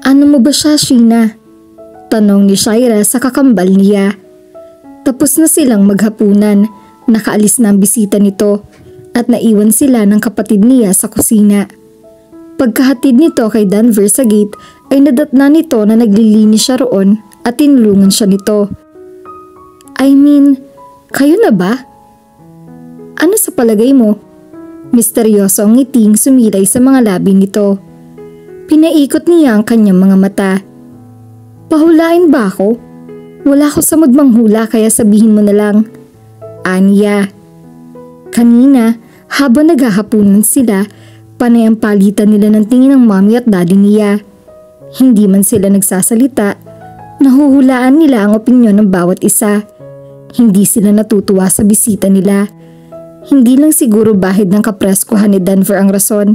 Ano mo ba siya, Sheena? Tanong ni Shaira sa kakambal niya. Tapos na silang maghapunan, nakaalis na ang bisita nito at naiwan sila ng kapatid niya sa kusina. Pagkahatid nito kay Denver sa gate ay nadatna nito na naglilinis siya roon at tinulungan siya nito. I mean, kayo na ba? Ano sa palagay mo? Misteryoso ang ngiting sumilay sa mga labi nito. Pinaikot niya ang kanyang mga mata. Pahulain ba ako? Wala ko sa mood manghula kaya sabihin mo na lang. Aniya. Kanina, habang naghahapunan sila, panay ang palitan nila ng tingin ng mommy at daddy niya. Hindi man sila nagsasalita, nahuhulaan nila ang opinyon ng bawat isa. Hindi sila natutuwa sa bisita nila. Hindi lang siguro bahid ng kapreskuhan ni Denver ang rason.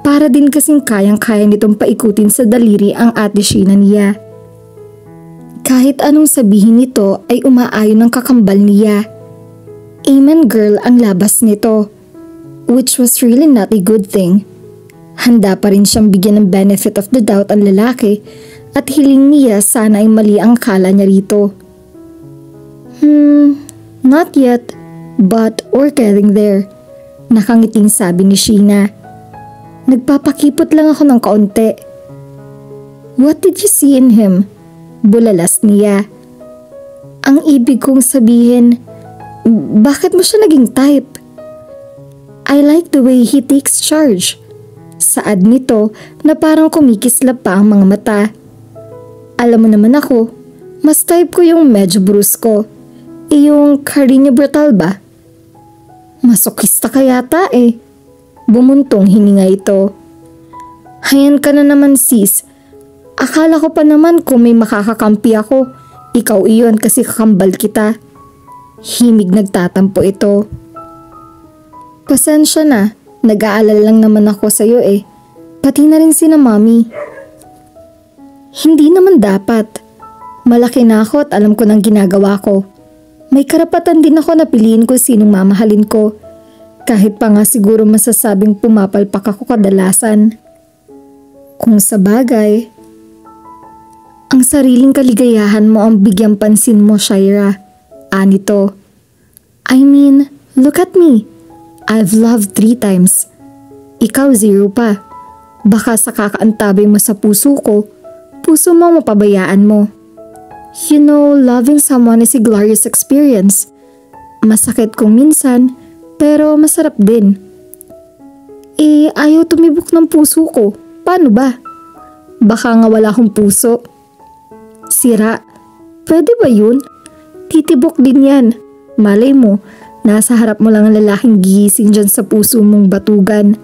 Para din kasing kayang-kaya nitong paikutin sa daliri ang ate Sheena niya. Kahit anong sabihin nito ay umaayon ng kakambal niya. Amen girl ang labas nito. Which was really not a good thing. Handa pa rin siyang bigyan ng benefit of the doubt ang lalaki at hiling niya sana ay mali ang kala niya rito. Not yet, but we're getting there. Nakangiting sabi ni Sheena. Nagpapakipot lang ako ng kaunti. What did you see in him? Bulalas niya. Ang ibig kong sabihin, bakit mo siya naging type? I like the way he takes charge. Saad nito na parang kumikislap pa ang mga mata. Alam mo naman ako, mas type ko yung medyo brusko. Yung Carino Brutal ba? Masokista ka yata eh. Bumuntong hininga ito. Hayan ka na naman sis. Akala ko pa naman kung may makakakampi ako. Ikaw iyon kasi kakambal kita. Himig nagtatampo ito. Pasensya na. Nag-aalala lang naman ako sa'yo eh. Pati na rin sina mami. Hindi naman dapat. Malaki na ako at alam ko ng ginagawa ko. May karapatan din ako na piliin ko sinong mamahalin ko. Kahit pa nga siguro masasabing pumapalpak ako kadalasan. Kung sa bagay, ang sariling kaligayahan mo ang bigyang pansin mo, Shaira. Anito. I mean, look at me. I've loved 3 times. Ikaw 0 pa. Baka sa kakaantabay mo sa puso ko, puso mo mapabayaan mo. You know, loving someone is a glorious experience. Masakit kung minsan, pero masarap din. Ayaw tumibok ng puso ko. Paano ba? Baka nga wala akong puso. Sira. Pwede ba yun? Titibok din yan. Malay mo, nasa harap mo lang ang lalaking gigising dyan sa puso mong batugan.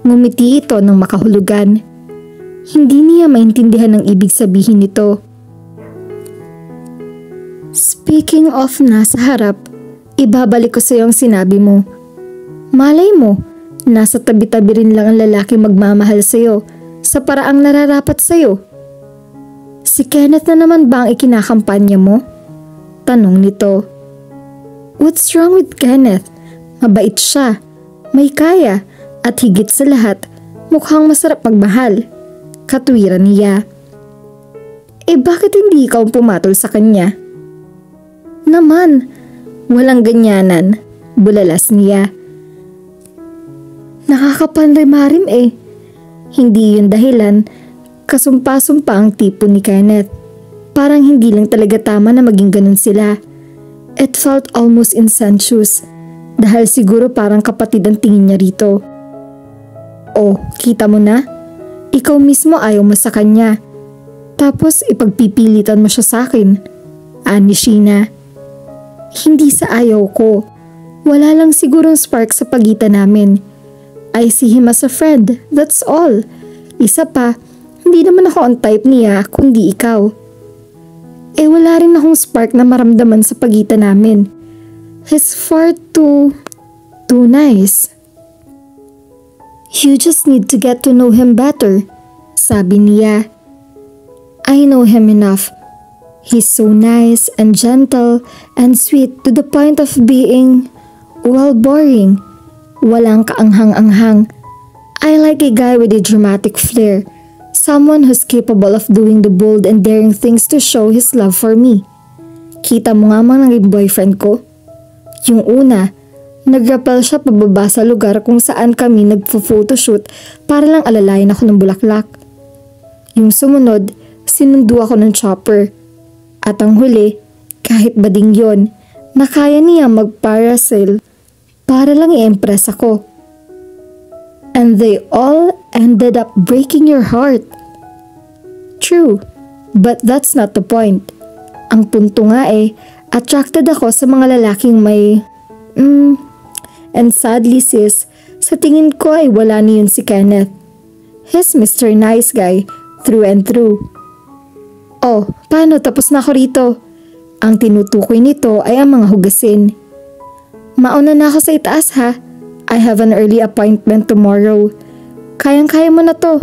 Ngumiti ito ng makahulugan. Hindi niya maintindihan ang ibig sabihin nito. Speaking of nasa harap, ibabalik ko sa iyo ang sinabi mo. Malay mo, nasa tabi-tabi rin lang ang lalaki magmamahal sa iyo sa paraang nararapat sa iyo. Si Kenneth na naman ba ang ikinakampanya mo? Tanong nito. What's wrong with Kenneth? Mabait siya, may kaya, at higit sa lahat, mukhang masarap magmahal. Katwiran niya. Bakit hindi ikaw pumatol sa kanya? Naman, walang ganyanan, bulalas niya. Nakakapanrimarim eh. Hindi yun dahilan, kasumpa-sumpa ang tipo ni Kenneth. Parang hindi lang talaga tama na maging ganun sila. It felt almost incestuous, dahil siguro parang kapatid ang tingin niya rito. Oh, kita mo na? Ikaw mismo ayaw mo sa kanya. Tapos ipagpipilitan mo siya sa akin. Ani Sheena. Hindi sa ayaw ko. Wala lang sigurong spark sa pagitan namin. I see him as a friend, that's all. Isa pa, hindi naman ako ang type niya kundi ikaw. Wala rin akong spark na maramdaman sa pagitan namin. He's far too nice. You just need to get to know him better, sabi niya. I know him enough. He's so nice and gentle and sweet to the point of being, well, boring. Walang kaanghang-anghang. I like a guy with a dramatic flair. Someone who's capable of doing the bold and daring things to show his love for me. Kita mo nga mga naging boyfriend ko? Yung una, nag-rappel siya pababa sa lugar kung saan kami nagpo-photoshoot para lang alalayan ako ng bulaklak. Yung sumunod, sinundo ako ng chopper. At ang huli, kahit bading yon, nakaya niya mag-parasail para lang i-impress ako. And they all ended up breaking your heart. True, but that's not the point. Ang punto nga attracted ako sa mga lalaking may... And sadly sis, sa tingin ko ay wala niyon si Kenneth. He's Mr. Nice Guy, through and through. Oh, paano tapos na ako rito? Ang tinutukoy nito ay ang mga hugasin. Mauna na ako sa itaas ha. I have an early appointment tomorrow. Kayang-kaya mo na to.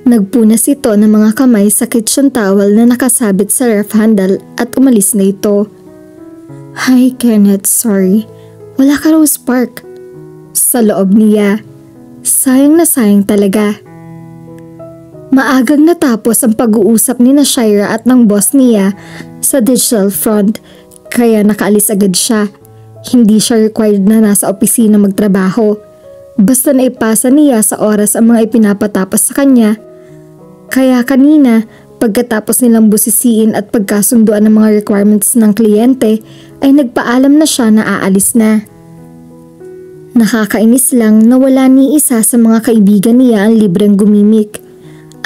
Nagpunas ito ng mga kamay sa kitchen towel na nakasabit sa ref handle at umalis na ito. Hi Kenneth, sorry. Wala ka raw spark. Sa loob niya. Sayang na sayang talaga. Maagang natapos ang pag-uusap ni na Shira at ng boss niya sa digital front, kaya nakaalis agad siya. Hindi siya required na nasa opisina magtrabaho. Basta naipasa niya sa oras ang mga ipinapatapos sa kanya. Kaya kanina, pagkatapos nilang busisiin at pagkasunduan ng mga requirements ng kliyente, ay nagpaalam na siya na aalis na. Nakakainis lang na wala ni isa sa mga kaibigan niya ang libreng gumimik.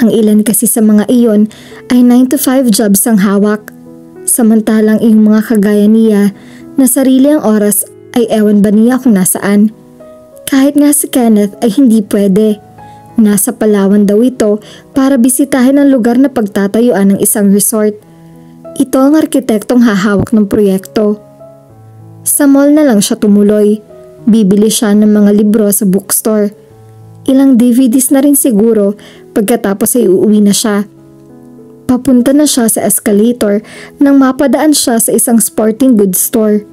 Ang ilan kasi sa mga iyon ay 9 to 5 jobs ang hawak. Samantalang yung mga kagaya niya na sarili ang oras ay ewan ba niya kung nasaan. Kahit nga si Kenneth ay hindi pwede. Nasa Palawan daw ito para bisitahin ang lugar na pagtatayuan ng isang resort. Ito ang arkitektong hahawak ng proyekto. Sa mall na lang siya tumuloy. Bibili siya ng mga libro sa bookstore. Ilang DVDs na rin siguro pagkatapos ay uuwi na siya. Papunta na siya sa escalator nang mapadaan siya sa isang sporting goods store.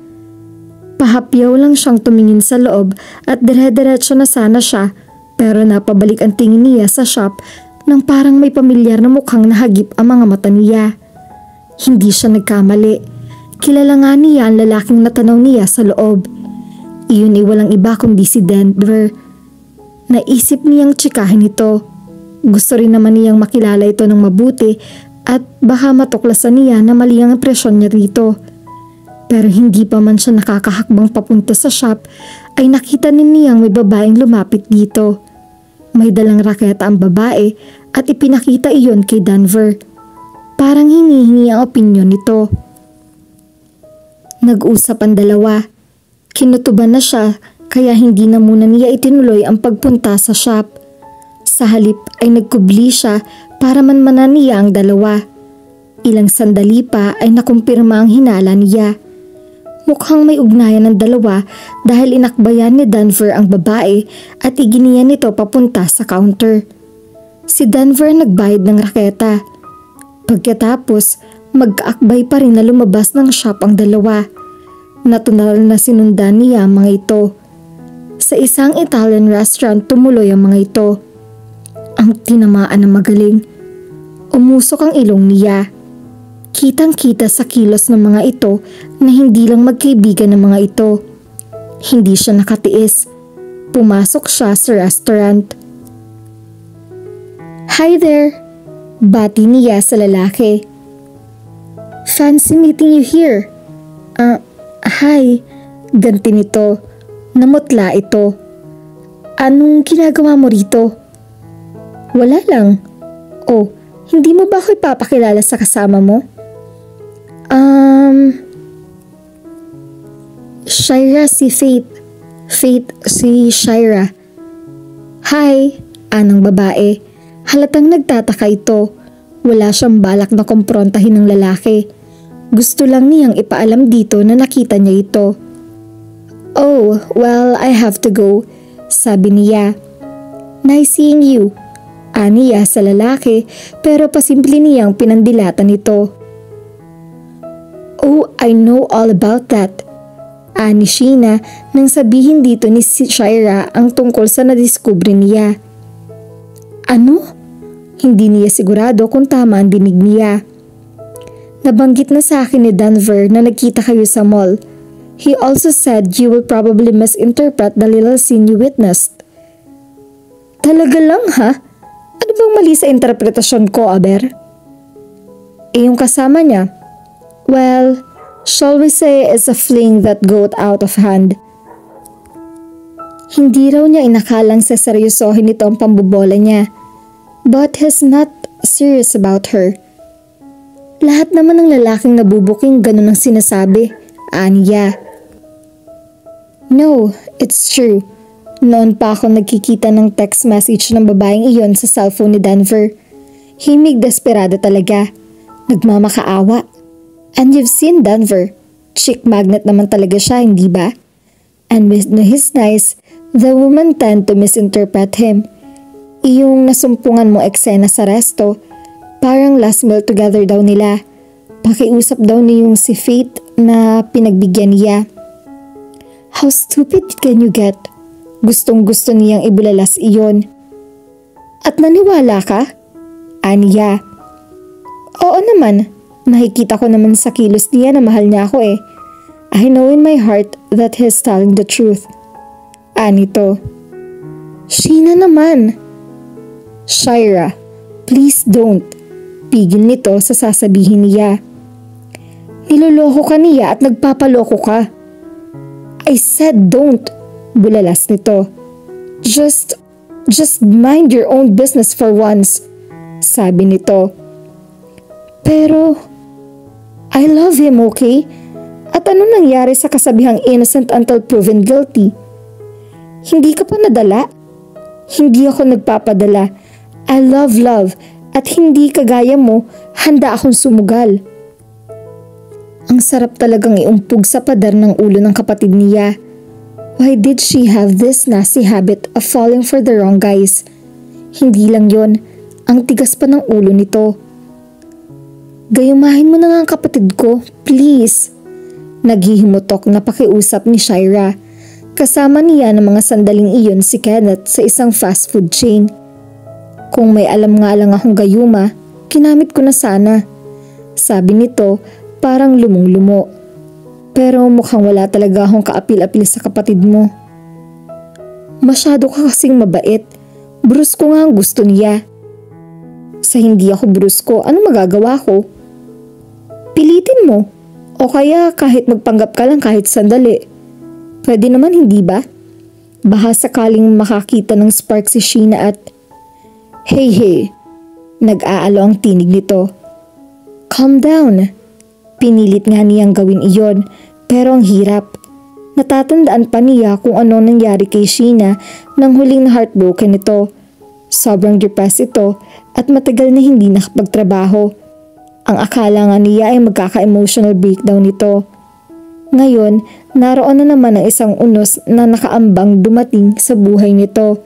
Pahapyaw lang siyang tumingin sa loob at dire-diretso na sana siya pero napabalik ang tingin niya sa shop nang parang may pamilyar na mukhang nahagip ang mga mata niya. Hindi siya nagkamali. Kilala nga niya ang lalaking natanaw niya sa loob. Iyon ay walang iba kundi si Denver. Naisip niyang tsikahin ito. Gusto rin naman niyang makilala ito ng mabuti at baka matuklasan niya na mali ang impresyon niya rito. Pero hindi pa man siya nakakahakbang papunta sa shop ay nakita niyang may babaeng lumapit dito. May dalang raketa ang babae at ipinakita iyon kay Denver. Parang hinihingi ang opinyon nito. Nag-usap ang dalawa. Kinutuban na siya kaya hindi na muna niya itinuloy ang pagpunta sa shop. Sa halip ay nagkubli siya para manmanan niya ang dalawa. Ilang sandali pa ay nakumpirma ang hinala niya. Mukhang may ugnayan ng dalawa dahil inakbayan ni Denver ang babae at iginiyan nito papunta sa counter. Si Denver nagbayad ng raketa. Pagkatapos, magkaakbay pa rin na lumabas ng shop ang dalawa. Natural na sinundan niya ang mga ito. Sa isang Italian restaurant tumuloy ang mga ito. Ang tinamaan na magaling. Umusok ang ilong niya. Kitang-kita sa kilos ng mga ito na hindi lang magkaibigan ng mga ito. Hindi siya nakatiis. Pumasok siya sa restaurant. Hi there! Bati niya sa lalaki. Fancy meeting you here. Hi. Ganti nito. Namutla ito. Anong ginagawa mo rito? Wala lang. Oh, hindi mo ba ako ipapakilala sa kasama mo? Shira si Faith. Faith si Shira. Hi, anong babae. Halatang nagtataka ito. Wala siyang balak na kumprontahin ng lalaki. Gusto lang niyang ipaalam dito na nakita niya ito. Oh, well, I have to go, sabi niya. Nice seeing you, aniya sa lalaki pero pasimple niyang pinandilatan ito. Oh, I know all about that, ani Sheena nang sabihin dito ni Shira ang tungkol sa nadiskubre niya. Ano? Hindi niya sigurado kung tama ang dinig niya. Nabanggit na sa akin ni Denver na nagkita kayo sa mall. He also said you will probably misinterpret the little scene you witnessed. Talaga lang ha? Ano bang mali sa interpretasyon ko, Aber? Yung kasama niya, well, shall we say it's a fling that got out of hand. Hindi raw niya inakalang seseryosohin ito ang pambobola niya. But he's not serious about her. Lahat naman ng lalaking nabubuking ganun ang sinasabi, aniya. No, it's true. Noon pa ako nagkikita ng text message ng babaeng iyon sa cellphone ni Denver. Himig desperado talaga. Nagmamakaawa. And you've seen Denver. Chick magnet naman talaga siya, hindi ba? And with his nice, the women tend to misinterpret him. Iyong nasumpungan mo eksena sa resto, parang last meal together daw nila. Pakiusap daw niyong si Faith na pinagbigyan niya. How stupid can you get? Gustong gusto niyang ibulalas iyon. At naniwala ka? Aniya. Oo naman, nakikita ko naman sa kilos niya na mahal niya ako eh. I know in my heart that he's telling the truth. Anito. Sheena naman. Shaira, please don't. Pigil nito sa sasabihin niya. Niloloko ka niya at nagpapaloko ka. I said don't. Bulalas nito. Just mind your own business for once. Sabi nito. Pero, I love him, okay? At ano nangyari sa kasabihang innocent until proven guilty? Hindi ka pa nadala? Hindi ako nagpapadala. I love love at hindi kagaya mo, handa akong sumugal. Ang sarap talagang iumpog sa pader ng ulo ng kapatid niya. Why did she have this nasty habit of falling for the wrong guys? Hindi lang yon, ang tigas pa ng ulo nito. Gayumahin mo na nga ang kapatid ko, please. Naghihimutok na pakiusap ni Shaira. Kasama niya ng mga sandaling iyon si Kenneth sa isang fast food chain. Kung may alam nga lang akong gayuma, kinamit ko na sana. Sabi nito, parang lumong-lumo. Pero mukhang wala talaga akong kaapil-apil sa kapatid mo. Masyado ka kasing mabait. Brusko nga ang gusto niya. Sa hindi ako brusko, ano magagawa ko? Pilitin mo. O kaya kahit magpanggap ka lang kahit sandali. Pwede naman hindi ba? Baka sakaling makakita ng spark si Sheena at... Hey, nag-aalo ang tinig nito. Calm down. Pinilit nga niyang gawin iyon, pero ang hirap. Natatandaan pa niya kung ano nangyari kay Sheena nang huling heartbroken ito. Sobrang depressed ito at matagal na hindi nakapagtrabaho. Ang akala nga niya ay magkaka-emotional breakdown nito. Ngayon, naroon na naman ang isang unos na nakaambang dumating sa buhay nito.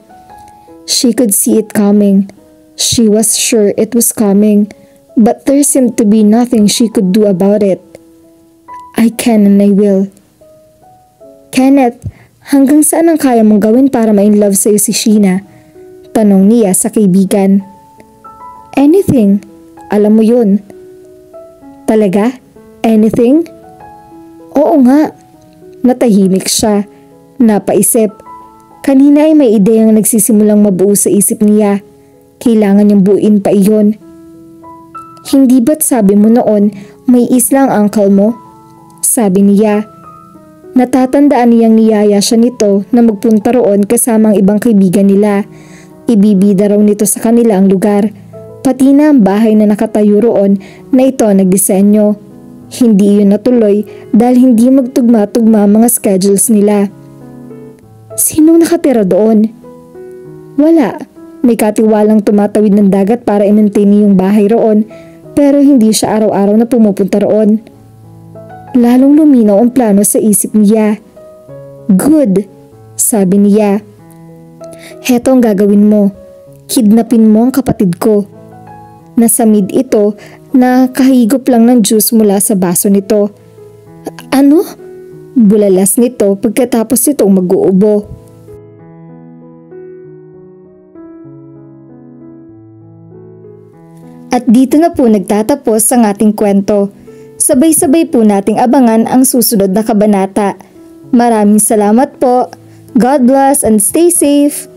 She could see it coming. She was sure it was coming, but there seemed to be nothing she could do about it. I can and I will. Kenneth, hanggang saan ang kaya mong gawin para ma-inlove sa'yo si Sheena? Tanong niya sa kaibigan. Anything. Alam mo yun. Talaga? Anything? Oo nga. Natahimik siya. Napaisip. Kanina ay may ideyang nagsisimulang mabuo sa isip niya. Kailangan niyang buuin pa iyon. Hindi ba't sabi mo noon may isla ang uncle mo? Sabi niya. Natatandaan niyang niyaya siya nito na magpunta roon kasama ang ibang kaibigan nila. Ibibida raw nito sa kanila ang lugar. Pati na ang bahay na nakatayo roon na ito ang nagdisenyo. Hindi iyon natuloy dahil hindi magtugma-tugma mga schedules nila. Sinong nakatira doon? Wala. May katiwalang tumatawid ng dagat para i-maintain yung bahay roon pero hindi siya araw-araw na pumupunta roon. Lalong luminaw ang plano sa isip niya. Good, sabi niya. Heto ang gagawin mo. Kidnapin mo ang kapatid ko. Nasamid ito na kahigop lang ng juice mula sa baso nito. Ano? Bulalas nito pagkatapos itong mag-uubo. At dito na po nagtatapos ang ating kwento. Sabay-sabay po nating abangan ang susunod na kabanata. Maraming salamat po. God bless and stay safe.